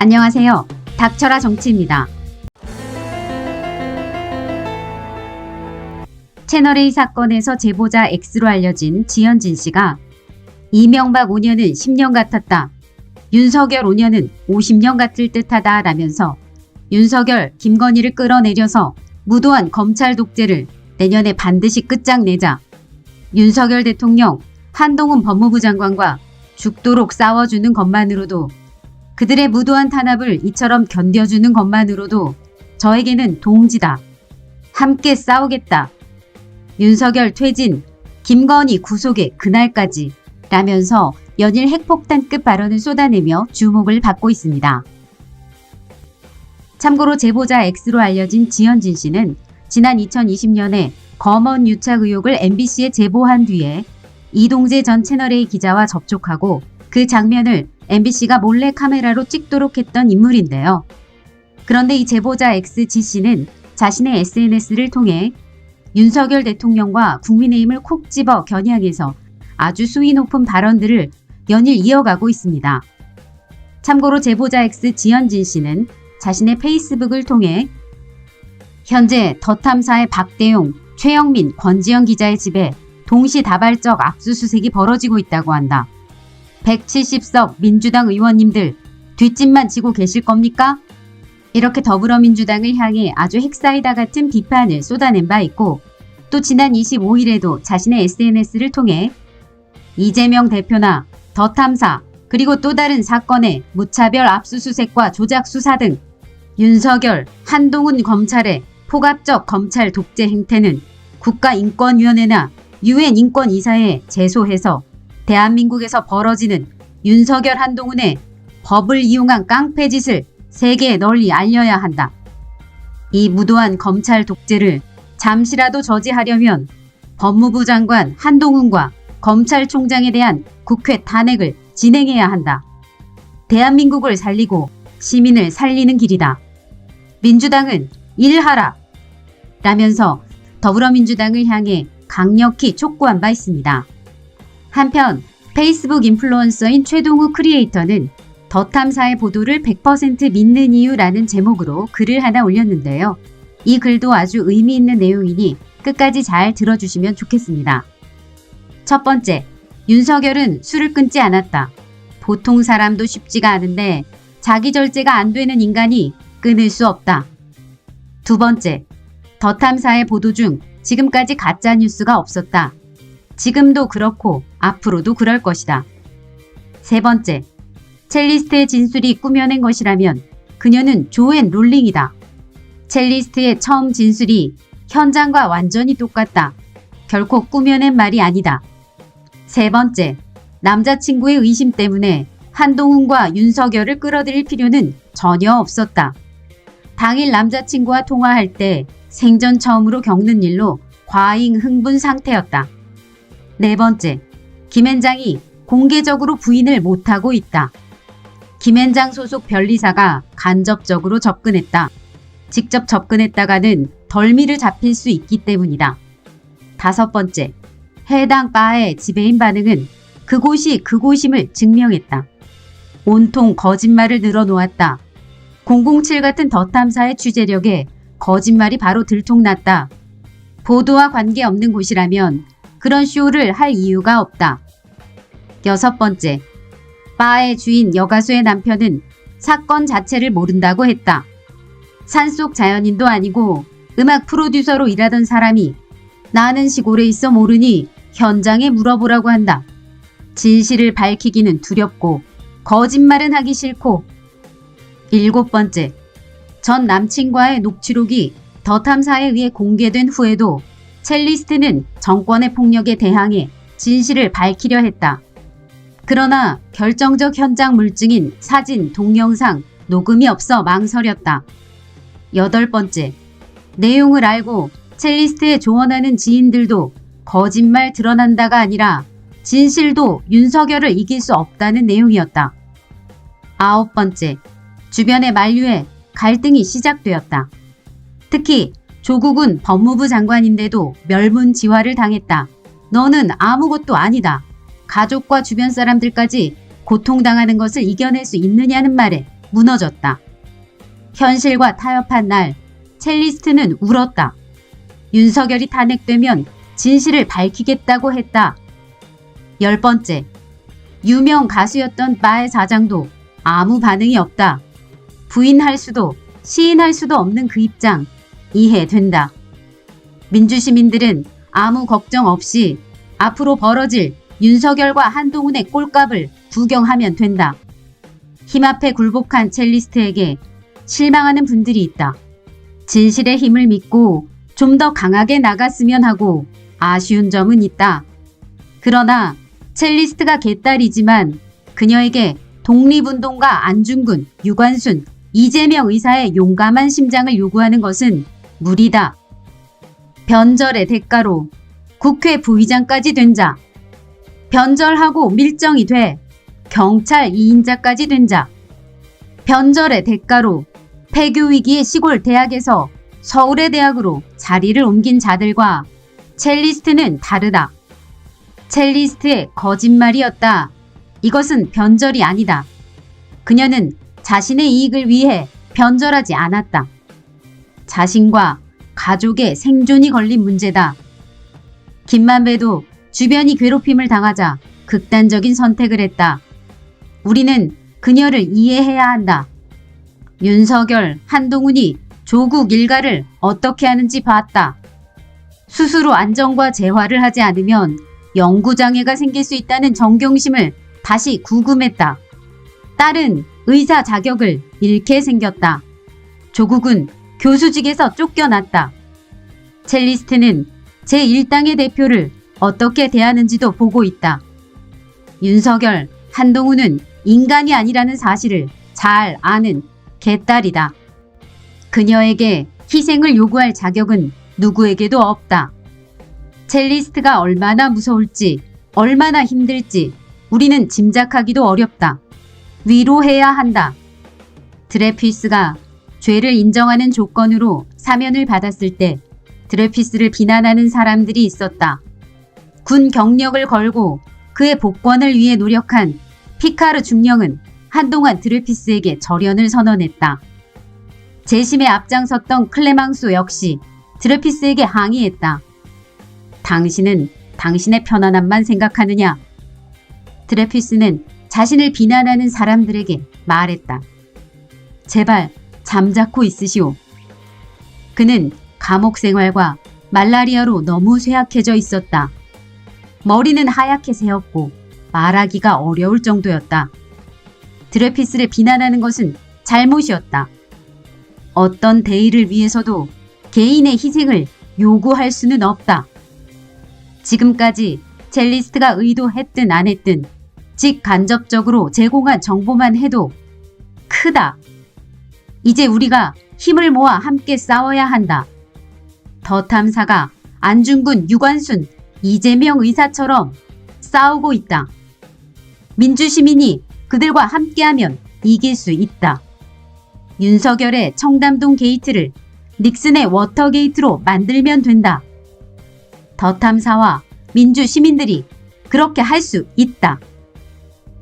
안녕하세요. 닥쳐라 정치입니다. 채널A 사건에서 제보자 X로 알려진 지현진 씨가 이명박 5년은 10년 같았다. 윤석열 5년은 50년 같을 듯하다 라면서 윤석열, 김건희를 끌어내려서 무도한 검찰 독재를 내년에 반드시 끝장내자. 윤석열 대통령, 한동훈 법무부 장관과 죽도록 싸워주는 것만으로도, 그들의 무도한 탄압을 이처럼 견뎌주는 것만으로도 저에게는 동지다. 함께 싸우겠다. 윤석열 퇴진, 김건희 구속의 그날까지 라면서 연일 핵폭탄급 발언을 쏟아내며 주목을 받고 있습니다. 참고로 제보자 X로 알려진 지현진 씨는 지난 2020년에 검언 유착 의혹을 MBC에 제보한 뒤에 이동재 전 채널A 기자와 접촉하고 그 장면을 MBC가 몰래 카메라로 찍도록 했던 인물인데요. 그런데 이 제보자 X 씨는 자신의 SNS를 통해 윤석열 대통령과 국민의힘을 콕 집어 겨냥해서 아주 수위 높은 발언들을 연일 이어가고 있습니다. 참고로 제보자 X 지현진 씨는 자신의 페이스북을 통해 현재 더 탐사의 박대용, 최영민, 권지현 기자의 집에 동시다발적 압수수색이 벌어지고 있다고 한다. 170석 민주당 의원님들 뒷짐만 지고 계실 겁니까? 이렇게 더불어민주당을 향해 아주 핵사이다 같은 비판을 쏟아낸 바 있고, 또 지난 25일에도 자신의 SNS를 통해 이재명 대표나 더 탐사, 그리고 또 다른 사건의 무차별 압수수색과 조작 수사 등 윤석열, 한동훈 검찰의 폭압적 검찰 독재 행태는 국가인권위원회나 UN 인권이사에 제소해서 대한민국에서 벌어지는 윤석열, 한동훈의 법을 이용한 깡패짓을 세계에 널리 알려야 한다. 이 무도한 검찰 독재를 잠시라도 저지하려면 법무부 장관 한동훈과 검찰총장에 대한 국회 탄핵을 진행해야 한다. 대한민국을 살리고 시민을 살리는 길이다. 민주당은 일하라! 라면서 더불어민주당을 향해 강력히 촉구한 바 있습니다. 한편 페이스북 인플루언서인 최동우 크리에이터는 더 탐사의 보도를 100% 믿는 이유라는 제목으로 글을 하나 올렸는데요. 이 글도 아주 의미 있는 내용이니 끝까지 잘 들어주시면 좋겠습니다. 첫 번째, 윤석열은 술을 끊지 않았다. 보통 사람도 쉽지가 않은데 자기 절제가 안 되는 인간이 끊을 수 없다. 두 번째, 더 탐사의 보도 중 지금까지 가짜뉴스가 없었다. 지금도 그렇고 앞으로도 그럴 것이다. 세 번째, 첼리스트의 진술이 꾸며낸 것이라면 그녀는 조앤 롤링이다. 첼리스트의 처음 진술이 현장과 완전히 똑같다. 결코 꾸며낸 말이 아니다. 세 번째, 남자친구의 의심 때문에 한동훈과 윤석열을 끌어들일 필요는 전혀 없었다. 당일 남자친구와 통화할 때 생전 처음으로 겪는 일로 과잉 흥분 상태였다. 네 번째, 김앤장이 공개적으로 부인을 못하고 있다. 김앤장 소속 변리사가 간접적으로 접근했다. 직접 접근했다가는 덜미를 잡힐 수 있기 때문이다. 다섯 번째, 해당 바의 지배인 반응은 그곳이 그곳임을 증명했다. 온통 거짓말을 늘어놓았다. 007 같은 더 탐사의 취재력에 거짓말이 바로 들통났다. 보도와 관계없는 곳이라면 그런 쇼를 할 이유가 없다. 여섯 번째, 바의 주인 여가수의 남편은 사건 자체를 모른다고 했다. 산속 자연인도 아니고 음악 프로듀서로 일하던 사람이 나는 시골에 있어 모르니 현장에 물어보라고 한다. 진실을 밝히기는 두렵고 거짓말은 하기 싫고. 일곱 번째, 전 남친과의 녹취록이 더 탐사에 의해 공개된 후에도 첼리스트는 정권의 폭력에 대항해 진실을 밝히려 했다. 그러나 결정적 현장 물증인 사진, 동영상, 녹음이 없어 망설였다. 여덟 번째, 내용을 알고 첼리스트에 조언하는 지인들도 거짓말 드러난다가 아니라 진실도 윤석열을 이길 수 없다는 내용이었다. 아홉 번째, 주변의 만류에 갈등이 시작되었다. 특히 조국은 법무부 장관인데도 멸문지화를 당했다. 너는 아무것도 아니다. 가족과 주변 사람들까지 고통당하는 것을 이겨낼 수 있느냐는 말에 무너졌다. 현실과 타협한 날 첼리스트는 울었다. 윤석열이 탄핵되면 진실을 밝히겠다고 했다. 10번째, 유명 가수였던 바의 사장도 아무 반응이 없다. 부인할 수도 시인할 수도 없는 그 입장 이해된다. 민주시민들은 아무 걱정 없이 앞으로 벌어질 윤석열과 한동훈의 꼴값을 구경하면 된다. 힘 앞에 굴복한 첼리스트에게 실망하는 분들이 있다. 진실의 힘을 믿고 좀 더 강하게 나갔으면 하고 아쉬운 점은 있다. 그러나 첼리스트가 개딸이지만 그녀에게 독립운동가 안중근, 유관순, 이재명 의사의 용감한 심장을 요구하는 것은 무리다. 변절의 대가로 국회 부의장까지 된 자, 변절하고 밀정이 돼 경찰 2인자까지 된 자, 변절의 대가로 폐교 위기의 시골 대학에서 서울의 대학으로 자리를 옮긴 자들과 첼리스트는 다르다. 첼리스트의 거짓말이었다. 이것은 변절이 아니다. 그녀는 자신의 이익을 위해 변절하지 않았다. 자신과 가족의 생존이 걸린 문제다. 김만배도 주변이 괴롭힘을 당하자 극단적인 선택을 했다. 우리는 그녀를 이해해야 한다. 윤석열, 한동훈이 조국 일가를 어떻게 하는지 봤다. 스스로 안정과 재활을 하지 않으면 영구장애가 생길 수 있다는 정경심을 다시 구금했다. 딸은 의사 자격을 잃게 생겼다. 조국은 교수직에서 쫓겨났다. 첼리스트는 제1당의 대표를 어떻게 대하는지도 보고 있다. 윤석열, 한동훈은 인간이 아니라는 사실을 잘 아는 개딸이다. 그녀에게 희생을 요구할 자격은 누구에게도 없다. 첼리스트가 얼마나 무서울지, 얼마나 힘들지 우리는 짐작하기도 어렵다. 위로해야 한다. 드레피스가 죄를 인정하는 조건으로 사면을 받았을 때 드레피스를 비난하는 사람들이 있었다. 군 경력을 걸고 그의 복권을 위해 노력한 피카르 중령은 한동안 드레피스에게 절연을 선언했다. 재심에 앞장섰던 클레망소 역시 드레피스에게 항의했다. 당신은 당신의 편안함만 생각하느냐? 드레피스는 자신을 비난하는 사람들에게 말했다. 제발 잠자코 있으시오. 그는 감옥 생활과 말라리아로 너무 쇠약해져 있었다. 머리는 하얗게 새었고 말하기가 어려울 정도였다. 드레피스를 비난하는 것은 잘못이었다. 어떤 대의를 위해서도 개인의 희생을 요구할 수는 없다. 지금까지 첼리스트가 의도했든 안 했든 직간접적으로 제공한 정보만 해도 크다. 이제 우리가 힘을 모아 함께 싸워야 한다. 더 탐사가 안중근, 유관순, 이재명 의사처럼 싸우고 있다. 민주시민이 그들과 함께하면 이길 수 있다. 윤석열의 청담동 게이트를 닉슨의 워터게이트로 만들면 된다. 더 탐사와 민주시민들이 그렇게 할 수 있다.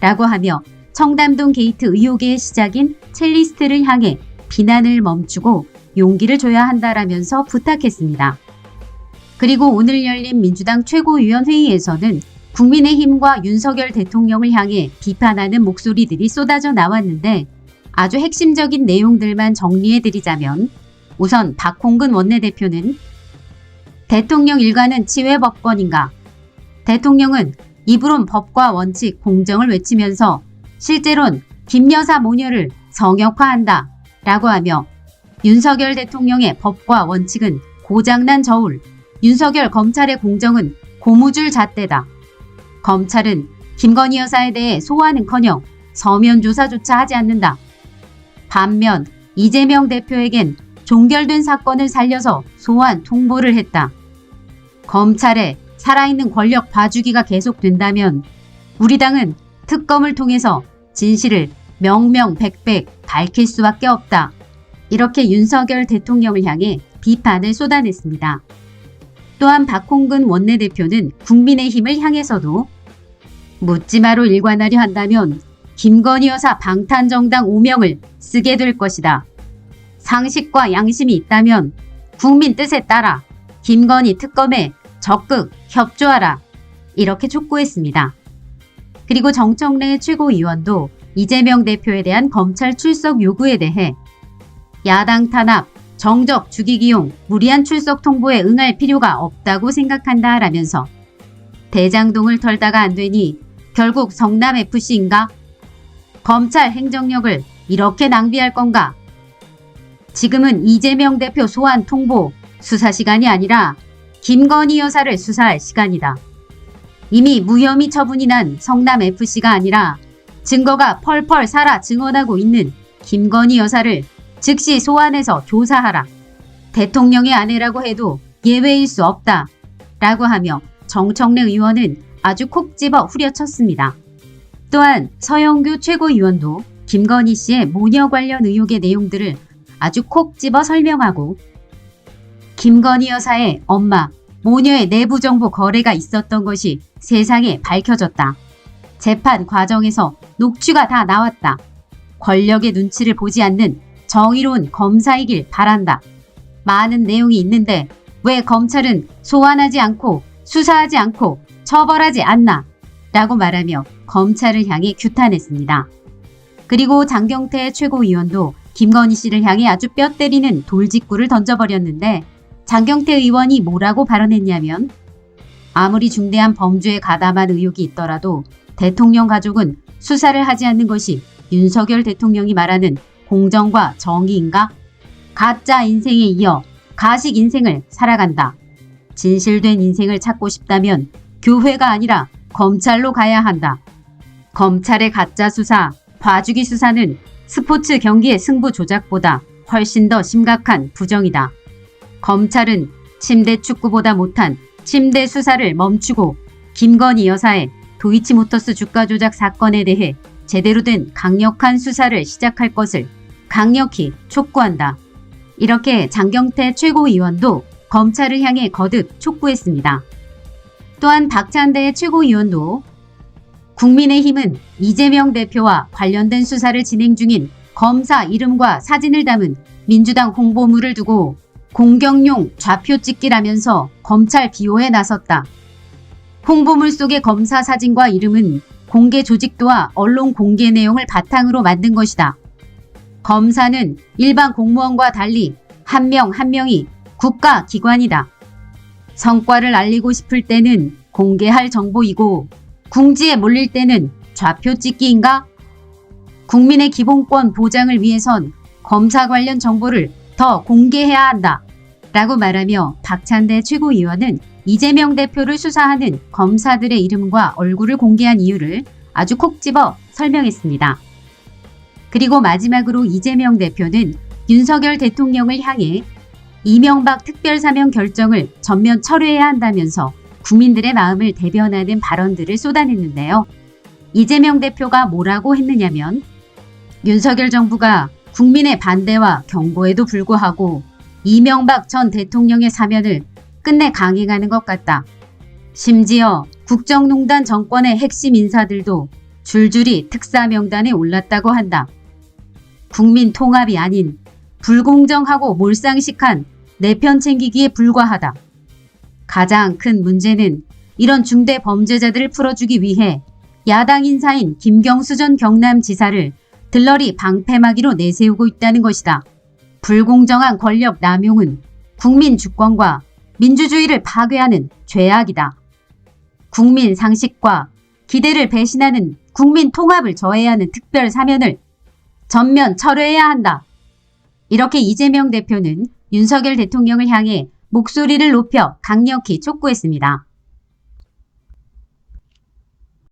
라고 하며 청담동 게이트 의혹의 시작인 첼리스트를 향해 비난을 멈추고 용기를 줘야 한다라면서 부탁했습니다. 그리고 오늘 열린 민주당 최고위원회의에서는 국민의힘과 윤석열 대통령을 향해 비판하는 목소리들이 쏟아져 나왔는데 아주 핵심적인 내용들만 정리해드리자면 우선 박홍근 원내대표는 대통령 일가는 치외법권인가? 대통령은 입으론 법과 원칙, 공정을 외치면서 실제론 김여사 모녀를 성역화한다 라고 하며 윤석열 대통령의 법과 원칙은 고장난 저울, 윤석열 검찰의 공정은 고무줄 잣대다. 검찰은 김건희 여사에 대해 소환은커녕 서면 조사조차 하지 않는다. 반면 이재명 대표에겐 종결된 사건을 살려서 소환 통보를 했다. 검찰의 살아있는 권력 봐주기가 계속된다면 우리 당은 특검을 통해서 진실을 명명백백 밝힐 수밖에 없다. 이렇게 윤석열 대통령을 향해 비판을 쏟아냈습니다. 또한 박홍근 원내대표는 국민의힘을 향해서도 묻지마로 일관하려 한다면 김건희 여사 방탄정당 오명을 쓰게 될 것이다. 상식과 양심이 있다면 국민 뜻에 따라 김건희 특검에 적극 협조하라. 이렇게 촉구했습니다. 그리고 정청래 최고위원도 이재명 대표에 대한 검찰 출석 요구에 대해 야당 탄압, 정적 죽이기용 무리한 출석 통보에 응할 필요가 없다고 생각한다 라면서 대장동을 털다가 안 되니 결국 성남FC인가? 검찰 행정력을 이렇게 낭비할 건가? 지금은 이재명 대표 소환 통보 수사 시간이 아니라 김건희 여사를 수사할 시간이다. 이미 무혐의 처분이 난 성남FC가 아니라 증거가 펄펄 살아 증언하고 있는 김건희 여사를 즉시 소환해서 조사하라. 대통령의 아내라고 해도 예외일 수 없다. 라고 하며 정청래 의원은 아주 콕 집어 후려쳤습니다. 또한 서영교 최고위원도 김건희 씨의 모녀 관련 의혹의 내용들을 아주 콕 집어 설명하고 김건희 여사의 엄마, 모녀의 내부 정보 거래가 있었던 것이 세상에 밝혀졌다. 재판 과정에서 녹취가 다 나왔다. 권력의 눈치를 보지 않는 정의로운 검사이길 바란다. 많은 내용이 있는데 왜 검찰은 소환하지 않고 수사하지 않고 처벌하지 않나? 라고 말하며 검찰을 향해 규탄했습니다. 그리고 장경태 최고위원도 김건희 씨를 향해 아주 뼈 때리는 돌직구를 던져버렸는데 장경태 의원이 뭐라고 발언했냐면 아무리 중대한 범죄에 가담한 의혹이 있더라도 대통령 가족은 수사를 하지 않는 것이 윤석열 대통령이 말하는 공정과 정의인가? 가짜 인생에 이어 가식 인생을 살아간다. 진실된 인생을 찾고 싶다면 교회가 아니라 검찰로 가야 한다. 검찰의 가짜 수사, 봐주기 수사는 스포츠 경기의 승부 조작보다 훨씬 더 심각한 부정이다. 검찰은 침대 축구보다 못한 침대 수사를 멈추고 김건희 여사의 도이치모터스 주가 조작 사건에 대해 제대로 된 강력한 수사를 시작할 것을 강력히 촉구한다. 이렇게 장경태 최고위원도 검찰을 향해 거듭 촉구했습니다. 또한 박찬대 최고위원도 국민의힘은 이재명 대표와 관련된 수사를 진행 중인 검사 이름과 사진을 담은 민주당 홍보물을 두고 공격용 좌표 찍기라면서 검찰 비호에 나섰다. 홍보물 속의 검사 사진과 이름은 공개 조직도와 언론 공개 내용을 바탕으로 만든 것이다. 검사는 일반 공무원과 달리 한 명 한 명이 국가기관이다. 성과를 알리고 싶을 때는 공개할 정보이고 궁지에 몰릴 때는 좌표 찍기인가? 국민의 기본권 보장을 위해선 검사 관련 정보를 더 공개해야 한다. 라고 말하며 박찬대 최고위원은 이재명 대표를 수사하는 검사들의 이름과 얼굴을 공개한 이유를 아주 콕 집어 설명했습니다. 그리고 마지막으로 이재명 대표는 윤석열 대통령을 향해 이명박 특별사면 결정을 전면 철회해야 한다면서 국민들의 마음을 대변하는 발언들을 쏟아냈는데요. 이재명 대표가 뭐라고 했느냐면 윤석열 정부가 국민의 반대와 경고에도 불구하고 이명박 전 대통령의 사면을 끝내 강행하는 것 같다. 심지어 국정농단 정권의 핵심 인사들도 줄줄이 특사 명단에 올랐다고 한다. 국민 통합이 아닌 불공정하고 몰상식한 내 편 챙기기에 불과하다. 가장 큰 문제는 이런 중대 범죄자들을 풀어주기 위해 야당 인사인 김경수 전 경남지사를 들러리 방패막이로 내세우고 있다는 것이다. 불공정한 권력 남용은 국민 주권과 민주주의를 파괴하는 죄악이다. 국민 상식과 기대를 배신하는 국민 통합을 저해야 하는 특별 사면을 전면 철회해야 한다. 이렇게 이재명 대표는 윤석열 대통령을 향해 목소리를 높여 강력히 촉구했습니다.